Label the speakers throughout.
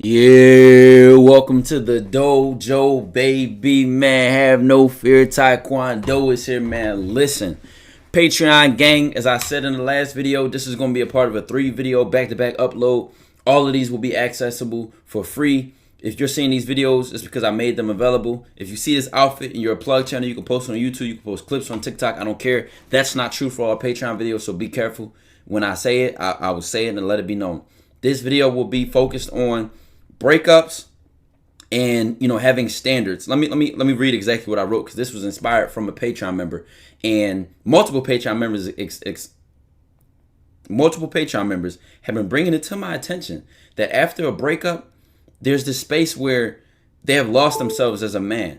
Speaker 1: Yeah, welcome to the Dojo, baby, man. Have no fear. TyKwonDoe is here, man. Listen, Patreon gang, as I said in the last video, this is going to be a part of a 3-video back-to-back upload. All of these will be accessible for free. If you're seeing these videos, it's because I made them available. If you see this outfit in your plug channel, you can post it on YouTube. You can post clips on TikTok. I don't care. That's not true for all Patreon videos, so be careful. When I say it, I will say it and let it be known. This video will be focused on breakups and having standards. Let me read exactly what I wrote, because this was inspired from a Patreon member, and multiple Patreon members have been bringing it to my attention that after a breakup, there's this space where they have lost themselves as a man.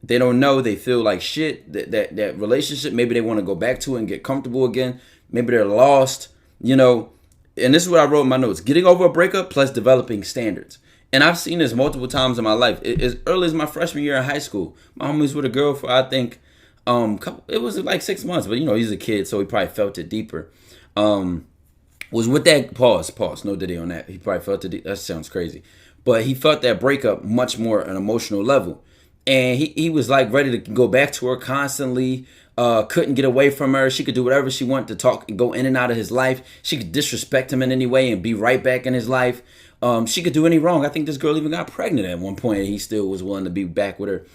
Speaker 1: They don't know. They feel like shit. That relationship, maybe they want to go back to it and get comfortable again. Maybe they're lost. And this is what I wrote in my notes: getting over a breakup plus developing standards. And I've seen this multiple times in my life. As early as my freshman year in high school, my homie was with a girl for, I think, it was like 6 months. But he's a kid, so he probably felt it deeper. Was with that pause, no diddy on that. He probably felt it. That sounds crazy, but he felt that breakup much more an emotional level, and he was like ready to go back to her constantly. Couldn't get away from her. She could do whatever she wanted to talk and go in and out of his life. She could disrespect him in any way and be right back in his life. She could do any wrong. I think this girl even got pregnant at one point, and he still was willing to be back with her,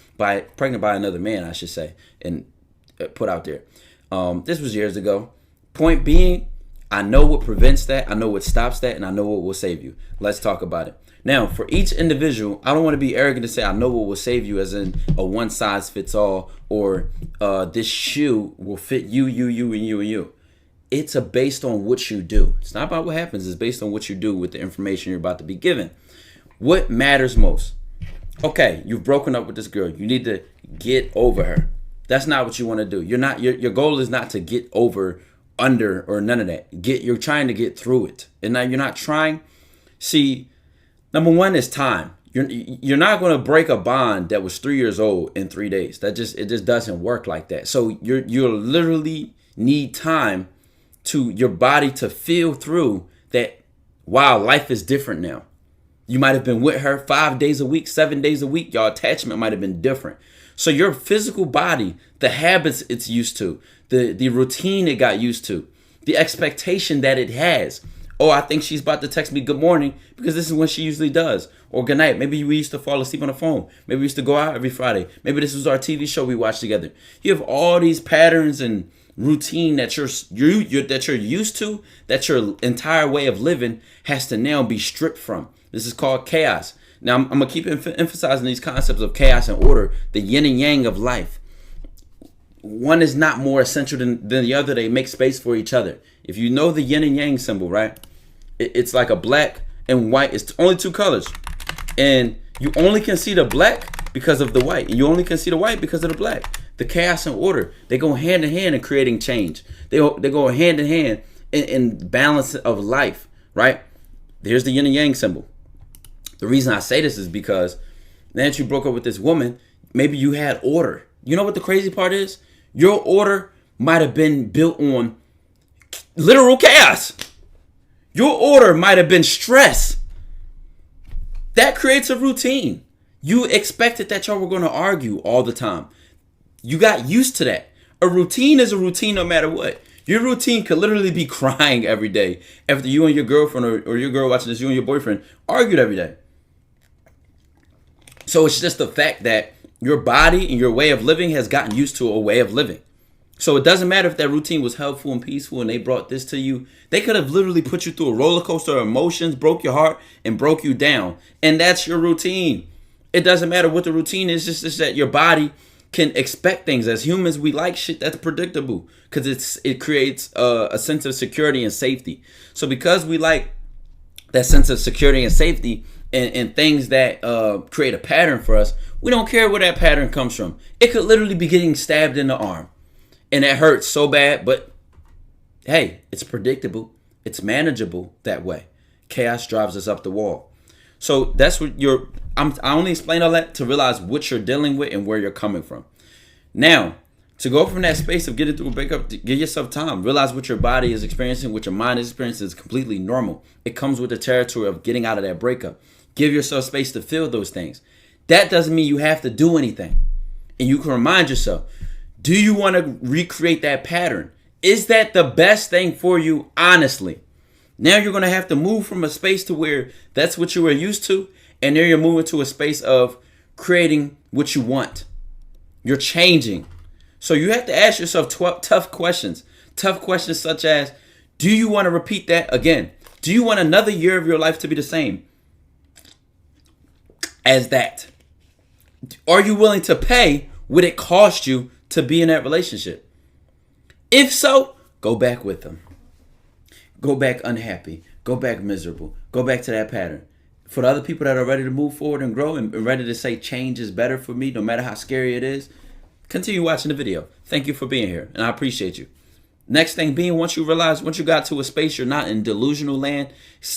Speaker 1: pregnant by another man, I should say, and put out there. This was years ago. Point being, I know what prevents that, I know what stops that, and I know what will save you. Let's talk about it. Now, for each individual, I don't want to be arrogant to say I know what will save you, as in a one-size-fits-all, or this shoe will fit you, and you. It's based on what you do. It's not about what happens. It's based on what you do with the information you're about to be given. What matters most? Okay, you've broken up with this girl. You need to get over her. That's not what you want to do. Your goal is not to get over, under, or none of that. You're trying to get through it. And now you're not trying. See, number one is time. You're not going to break a bond that was 3 years old in 3 days. It just doesn't work like that. So you literally need time to your body to feel through that. Wow, life is different now. You might have been with her 5 days a week, 7 days a week. Your attachment might have been different. So your physical body, the habits it's used to, the routine it got used to, the expectation that it has. Oh, I think she's about to text me good morning because this is when she usually does. Or good night. Maybe we used to fall asleep on the phone. Maybe we used to go out every Friday. Maybe this was our TV show we watched together. You have all these patterns and routine that you're used to, that your entire way of living has to now be stripped from. This is called chaos. Now, I'm going to keep emphasizing these concepts of chaos and order, the yin and yang of life. One is not more essential than the other. They make space for each other. If you know the yin and yang symbol, right? It's like a black and white. It's only two colors. And you only can see the black because of the white. And you only can see the white because of the black. The chaos and order, they go hand in hand in creating change. They go hand in hand in balance of life, right? Here's the yin and yang symbol. The reason I say this is because now that you broke up with this woman, maybe you had order. You know what the crazy part is? Your order might have been built on literal chaos. Your order might have been stress. That creates a routine. You expected that y'all were going to argue all the time. You got used to that. A routine is a routine no matter what. Your routine could literally be crying every day after you and your girlfriend or your girl watching this, you and your boyfriend argued every day. So it's just the fact that your body and your way of living has gotten used to a way of living. So it doesn't matter if that routine was helpful and peaceful and they brought this to you. They could have literally put you through a roller coaster of emotions, broke your heart, and broke you down. And that's your routine. It doesn't matter what the routine is. It's just that your body can expect things. As humans, we like shit that's predictable because it creates a sense of security and safety. So because we like that sense of security and safety and things that create a pattern for us, we don't care where that pattern comes from. It could literally be getting stabbed in the arm. And that hurts so bad, but hey, it's predictable. It's manageable that way. Chaos drives us up the wall. So that's what I only explain all that to realize what you're dealing with and where you're coming from. Now, to go from that space of getting through a breakup, give yourself time. Realize what your body is experiencing, what your mind is experiencing is completely normal. It comes with the territory of getting out of that breakup. Give yourself space to feel those things. That doesn't mean you have to do anything. And you can remind yourself, do you want to recreate that pattern? Is that the best thing for you, honestly? Now you're going to have to move from a space to where that's what you were used to, and now you're moving to a space of creating what you want. You're changing. So you have to ask yourself tough questions. Tough questions such as, do you want to repeat that again? Do you want another year of your life to be the same as that? Are you willing to pay what it cost you to be in that relationship? If so, go back with them. Go back unhappy. Go back miserable. Go back to that pattern. For the other people that are ready to move forward and grow and ready to say change is better for me, no matter how scary it is, continue watching the video. Thank you for being here, and I appreciate you. Next thing being, once you got to a space you're not in delusional land,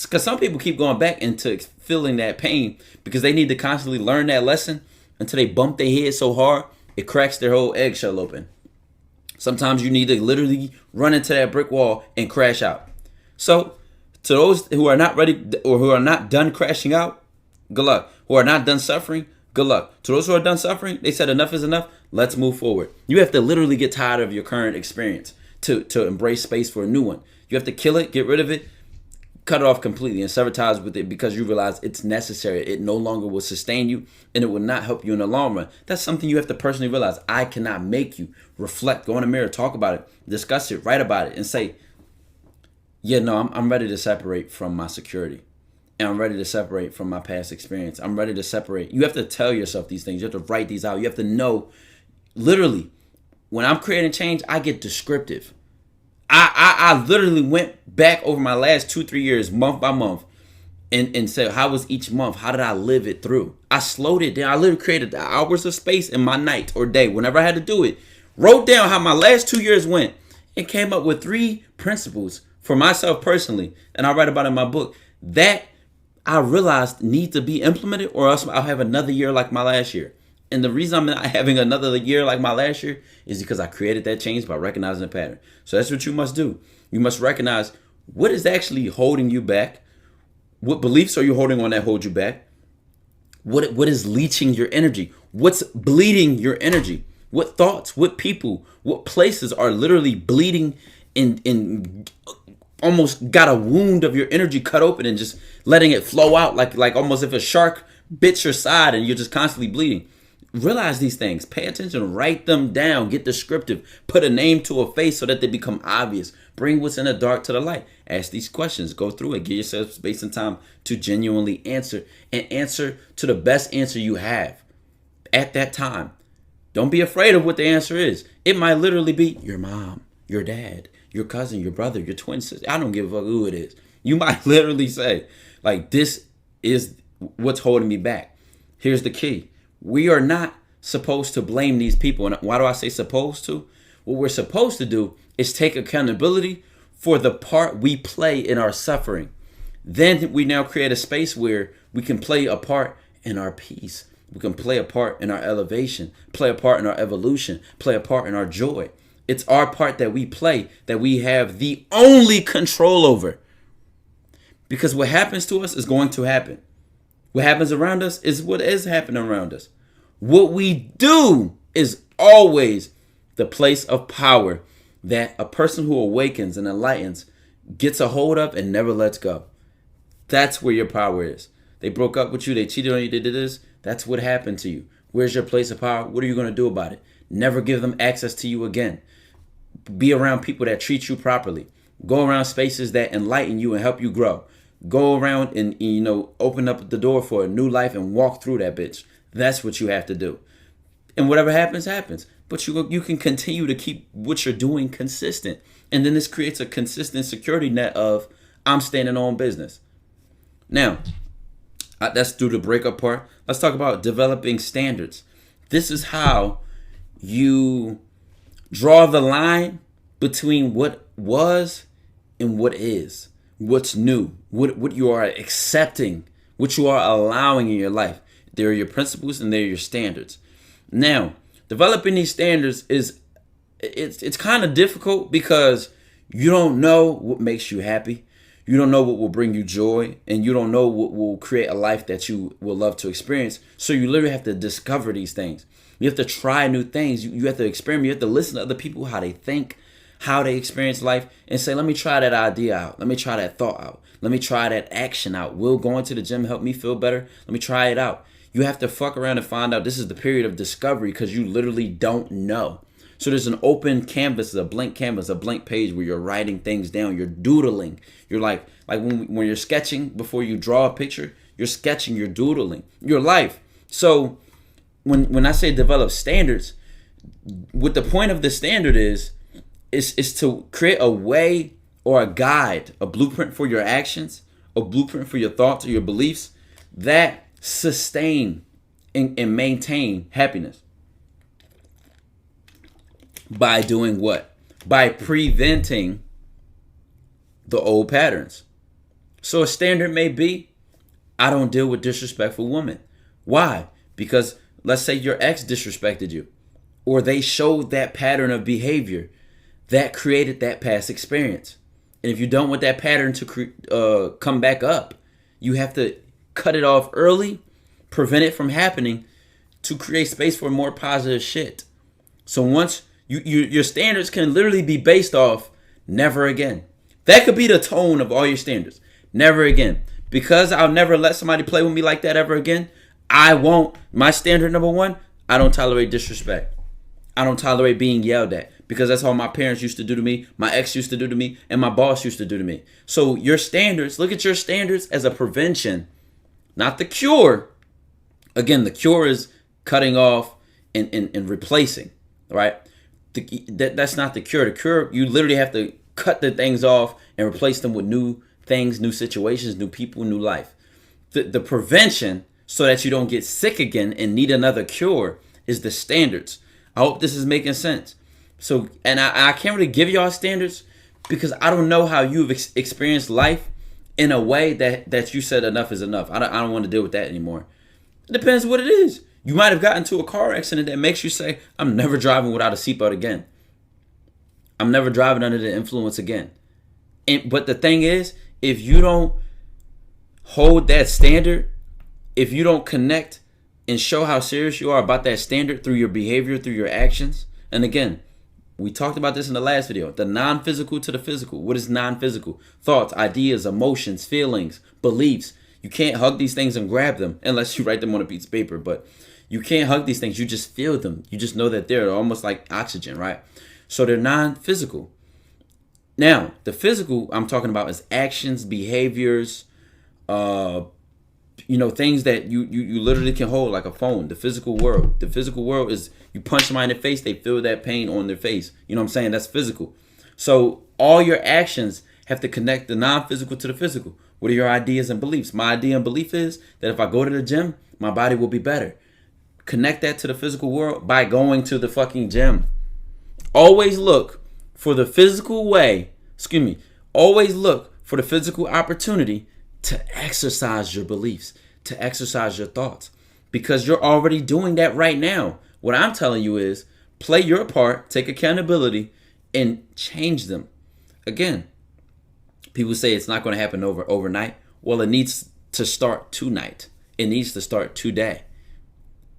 Speaker 1: because some people keep going back into feeling that pain because they need to constantly learn that lesson until they bump their head so hard it cracks their whole eggshell open. Sometimes you need to literally run into that brick wall and crash out. So to those who are not ready or who are not done crashing out, good luck. Who are not done suffering, good luck. To those who are done suffering, they said enough is enough. Let's move forward. You have to literally get tired of your current experience to embrace space for a new one. You have to kill it, get rid of it, cut it off completely and sever ties with it because you realize it's necessary. It no longer will sustain you and it will not help you in the long run. That's something you have to personally realize. I cannot make you. Reflect, go in the mirror, talk about it, discuss it, write about it, and say, yeah, no, I'm ready to separate from my security. And I'm ready to separate from my past experience. I'm ready to separate. You have to tell yourself these things. You have to write these out. You have to know, literally, when I'm creating change, I get descriptive. I literally went back over my last 2-3 years, month by month, and said, how was each month? How did I live it through? I slowed it down. I literally created hours of space in my night or day, whenever I had to do it. Wrote down how my last 2 years went and came up with 3 principles for myself personally, and I write about it in my book, that I realized need to be implemented or else I'll have another year like my last year. And the reason I'm not having another year like my last year is because I created that change by recognizing the pattern. So that's what you must do. You must recognize what is actually holding you back. What beliefs are you holding on that hold you back? What is leeching your energy? What's bleeding your energy? What thoughts, what people, what places are literally bleeding and almost got a wound of your energy cut open and just letting it flow out like almost if a shark bit your side and you're just constantly bleeding. Realize these things. Pay attention. Write them down. Get descriptive. Put a name to a face so that they become obvious. Bring what's in the dark to the light. Ask these questions. Go through it. Give yourself space and time to genuinely answer and answer to the best answer you have at that time. Don't be afraid of what the answer is. It might literally be your mom, your dad, your cousin, your brother, your twin sister. I don't give a fuck who it is. You might literally say, like, this is what's holding me back. Here's the key. We are not supposed to blame these people. And why do I say supposed to? What we're supposed to do is take accountability for the part we play in our suffering. Then we now create a space where we can play a part in our peace. We can play a part in our elevation, play a part in our evolution, play a part in our joy. It's our part that we play that we have the only control over. Because what happens to us is going to happen. What happens around us is what is happening around us. What we do is always the place of power that a person who awakens and enlightens gets a hold of and never lets go. That's where your power is. They broke up with you. They cheated on you. They did this. That's what happened to you. Where's your place of power? What are you going to do about it? Never give them access to you again. Be around people that treat you properly. Go around spaces that enlighten you and help you grow. Go around and, open up the door for a new life and walk through that bitch. That's what you have to do. And whatever happens, happens. But you can continue to keep what you're doing consistent. And then this creates a consistent security net of, I'm standing on business. Now, that's through the breakup part. Let's talk about developing standards. This is how you draw the line between what was and what is. What's new, what you are accepting, what you are allowing in your life. There are your principles and there are your standards. Now, developing these standards it's kind of difficult because you don't know what makes you happy. You don't know what will bring you joy, and you don't know what will create a life that you will love to experience. So you literally have to discover these things. You have to try new things. You have to experiment. You have to listen to other people, how they think, how they experience life, and say, let me try that idea out. Let me try that thought out. Let me try that action out. Will going to the gym help me feel better? Let me try it out. You have to fuck around and find out. This is the period of discovery because you literally don't know. So there's an open canvas, a blank canvas, a blank page where you're writing things down. You're doodling. You're like when you're sketching before you draw a picture, you're sketching, you're doodling your life. So when I say develop standards, what the point of the standard is to create a way or a guide, a blueprint for your actions, a blueprint for your thoughts or your beliefs that sustain and maintain happiness. By doing what? By preventing the old patterns. So a standard may be, I don't deal with disrespectful women. Why? Because let's say your ex disrespected you, or they showed that pattern of behavior that created that past experience. And if you don't want that pattern to come back up, you have to cut it off early, prevent it from happening, to create space for more positive shit. So once your standards can literally be based off never again. That could be the tone of all your standards. Never again. Because I'll never let somebody play with me like that ever again, I won't. My standard number one, I don't tolerate disrespect. I don't tolerate being yelled at. Because that's how my parents used to do to me, my ex used to do to me, and my boss used to do to me. So your standards, look at your standards as a prevention, not the cure. Again, the cure is cutting off and replacing, right? That's not the cure. The cure, you literally have to cut the things off and replace them with new things, new situations, new people, new life. The prevention, so that you don't get sick again and need another cure, is the standards. I hope this is making sense. So, and I can't really give y'all standards because I don't know how you've experienced life in a way that you said enough is enough. I don't want to deal with that anymore. It depends what it is. You might have gotten into a car accident that makes you say, I'm never driving without a seatbelt again. I'm never driving under the influence again. But the thing is, if you don't hold that standard, if you don't connect and show how serious you are about that standard through your behavior, through your actions, and again, we talked about this in the last video, the non-physical to the physical. What is non-physical? Thoughts, ideas, emotions, feelings, beliefs. You can't hug these things and grab them unless you write them on a piece of paper, but you can't hug these things. You just feel them. You just know that they're almost like oxygen, right? So they're non-physical. Now, the physical I'm talking about is actions, behaviors, things that you literally can hold, like a phone. The physical world. The physical world is you punch somebody in the face, they feel that pain on their face. You know what I'm saying? That's physical. So all your actions have to connect the non-physical to the physical. What are your ideas and beliefs? My idea and belief is that if I go to the gym, my body will be better. Connect that to the physical world by going to the fucking gym. Always look for the physical way, always look for the physical opportunity to exercise your beliefs, to exercise your thoughts, because you're already doing that right now. What I'm telling you is play your part, take accountability, and change them. Again, people say it's not going to happen overnight. Well, it needs to start tonight. It needs to start today.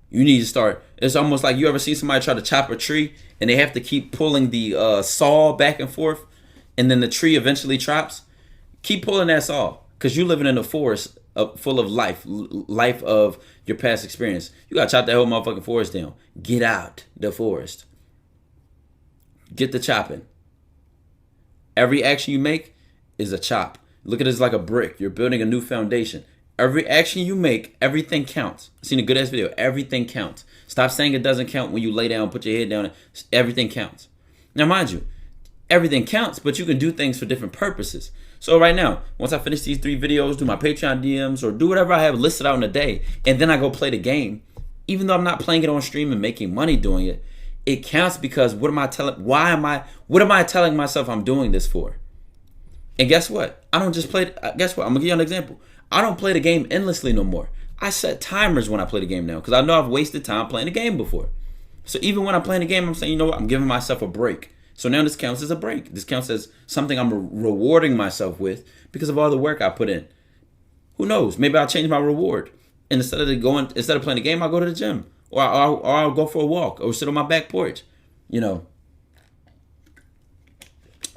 Speaker 1: You need to start. It's almost like you ever see somebody try to chop a tree and they have to keep pulling the saw back and forth, and then the tree eventually chops. Keep pulling that saw, because you're living in a forest full of life of your past experience. You got to chop that whole motherfucking forest down. Get out the forest. Get the chopping. Every action you make is a chop. Look at it as like a brick. You're building a new foundation. Every action you make, everything counts. I've seen a good ass video. Everything counts. Stop saying it doesn't count when you lay down, put your head down. Everything counts. Now, mind you, everything counts, but you can do things for different purposes. So right now, once I finish these 3 videos, do my Patreon DMs, or do whatever I have listed out in a day, and then I go play the game, even though I'm not playing it on stream and making money doing it, it counts because what am I telling myself I'm doing this for? And guess what? I don't just play. Guess what? I'm gonna give you an example. I don't play the game endlessly no more. I set timers when I play the game now because I know I've wasted time playing the game before. So even when I'm playing the game, I'm saying, you know what? I'm giving myself a break. So now this counts as a break. This counts as something I'm rewarding myself with because of all the work I put in. Who knows? Maybe I'll change my reward. And instead of playing the game, I'll go to the gym. Or I'll go for a walk or sit on my back porch. You know,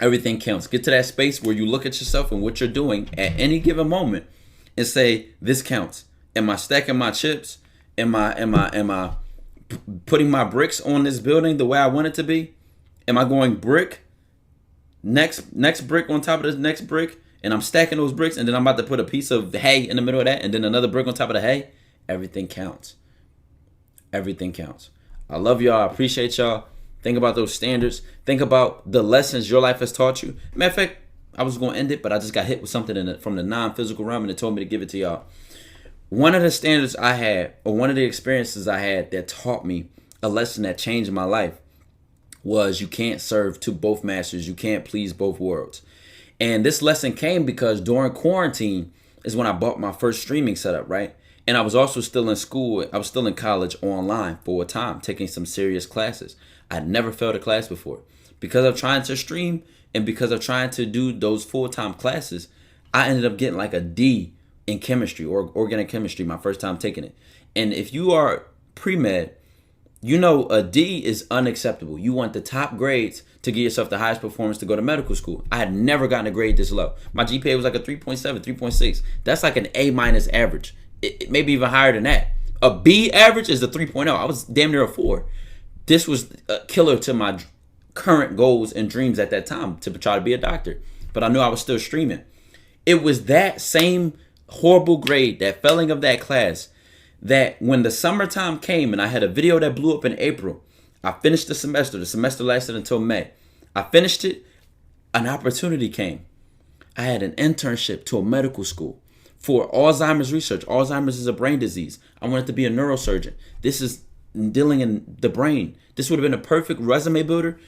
Speaker 1: everything counts. Get to that space where you look at yourself and what you're doing at any given moment and say, this counts. Am I stacking my chips? Am I putting my bricks on this building the way I want it to be? Am I going brick, next brick on top of the next brick, and I'm stacking those bricks, and then I'm about to put a piece of hay in the middle of that, and then another brick on top of the hay? Everything counts. Everything counts. I love y'all. I appreciate y'all. Think about those standards. Think about the lessons your life has taught you. Matter of fact, I was going to end it, but I just got hit with something from the non-physical realm, and it told me to give it to y'all. One of the standards I had, or one of the experiences I had that taught me a lesson that changed my life was you can't serve to both masters. You can't please both worlds. And this lesson came because during quarantine is when I bought my first streaming setup, right? And I was also still in school. I was still in college online for a time, taking some serious classes. I'd never failed a class before. Because of trying to stream and because of trying to do those full-time classes, I ended up getting like a D in chemistry or organic chemistry my first time taking it. And if you are pre-med, you know a D is unacceptable. You want the top grades to give yourself the highest performance to go to medical school. I had never gotten a grade this low. My GPA was like a 3.7, 3.6. That's like an A- average. It maybe even higher than that. A B average is a 3.0. I was damn near a 4. This was a killer to my current goals and dreams at that time to try to be a doctor. But I knew I was still streaming. It was that same horrible grade, that failing of that class, that when the summertime came and I had a video that blew up in April, I finished the semester. The semester lasted until May. I finished it. An opportunity came. I had an internship to a medical school for Alzheimer's research. Alzheimer's is a brain disease. I wanted to be a neurosurgeon. This is dealing in the brain. This would have been a perfect resume builder.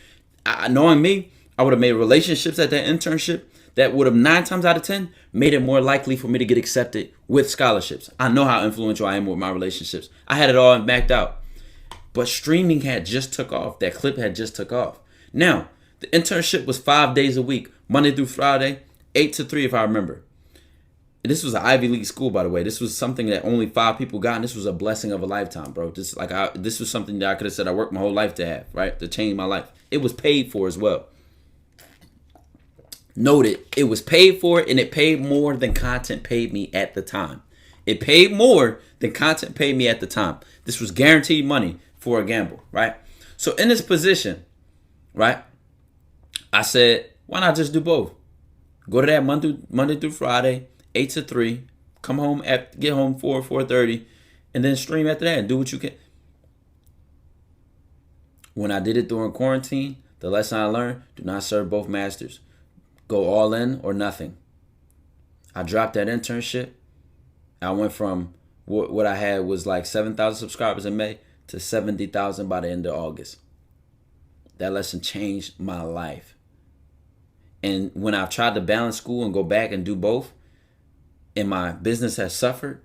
Speaker 1: Knowing me, I would have made relationships at that internship that would have 9 times out of 10 made it more likely for me to get accepted with scholarships. I know how influential I am with my relationships. I had it all mapped out. But streaming had just took off. That clip had just took off. Now, the internship was 5 days a week, Monday through Friday, 8 to 3 if I remember. This was an Ivy League school, by the way. This was something that only 5 people got, and this was a blessing of a lifetime, bro. This was something that I could have said I worked my whole life to have, right? To change my life. It was paid for as well. Noted, it was paid for, and it paid more than content paid me at the time. It paid more than content paid me at the time. This was guaranteed money for a gamble, right? So in this position, right, I said, why not just do both? Go to that Monday through Friday, 8 to 3, come home, get home 4:30, and then stream after that and do what you can. When I did it during quarantine, the lesson I learned, do not serve both masters. Go all in or nothing. I dropped that internship. I went from what I had was like 7,000 subscribers in May to 70,000 by the end of August. That lesson changed my life. And when I've tried to balance school and go back and do both, and my business has suffered,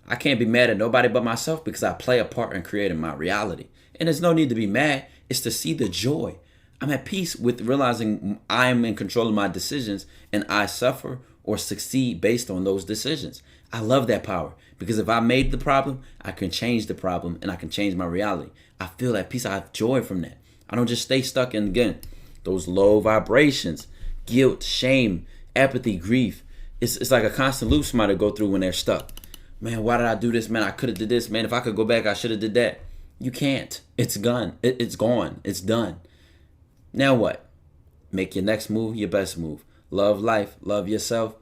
Speaker 1: I can't be mad at nobody but myself because I play a part in creating my reality. And there's no need to be mad. It's to see the joy. I'm at peace with realizing I am in control of my decisions and I suffer or succeed based on those decisions. I love that power because if I made the problem, I can change the problem and I can change my reality. I feel that peace. I have joy from that. I don't just stay stuck in, again, those low vibrations, guilt, shame, apathy, grief. It's like a constant loop somebody go through when they're stuck. Man, why did I do this? Man, I could have did this. Man, if I could go back, I should have did that. You can't. It's gone. It's gone. It's done. Now what? Make your next move your best move. Love life. Love yourself.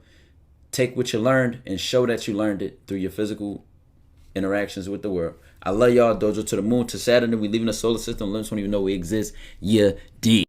Speaker 1: Take what you learned and show that you learned it through your physical interactions with the world. I love y'all. Dojo to the moon to Saturn. We leaving the solar system. Limits don't even know we exist. Yeah, D.